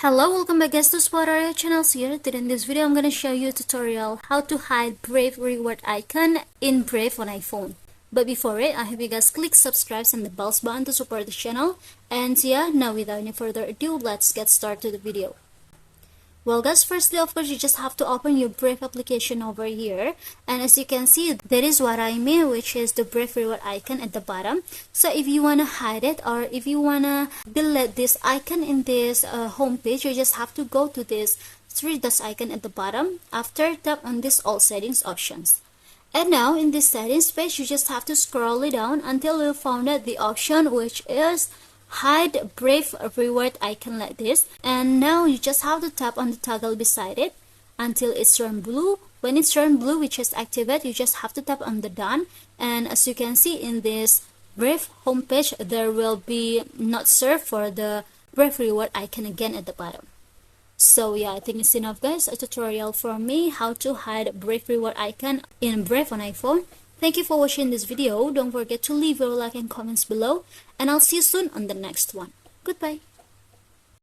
Hello, welcome back guys to Spot channels here. Today in this video I'm gonna show you a tutorial how to hide Brave reward icon in Brave on iPhone. But before it, I hope you guys click subscribe and the bells button to support the channel. And yeah, now without any further ado, let's get started to the video. Well guys, firstly of course you just have to open your Brave application over here, and as you can see that is what I mean, which is the Brave reward icon at the bottom. So if you want to hide it or if you want to delete this icon in this home page, you just have to go to this three dots icon at the bottom. After, tap on this all settings options. And now in this settings page you just have to scroll it down until you found out the option which is hide Brave reward icon like this. And now you just have to tap on the toggle beside it until it's turned blue. When it's turned blue, which is activate, you just have to tap on the done. And as you can see in this Brave homepage, there will be not served for the Brave reward icon again at the bottom. So yeah, I think it's enough guys, a tutorial for me how to hide Brave reward icon in Brave on iPhone. Thank you for watching this video. Don't forget to leave your like and comments below, and I'll see you soon on the next one. Goodbye.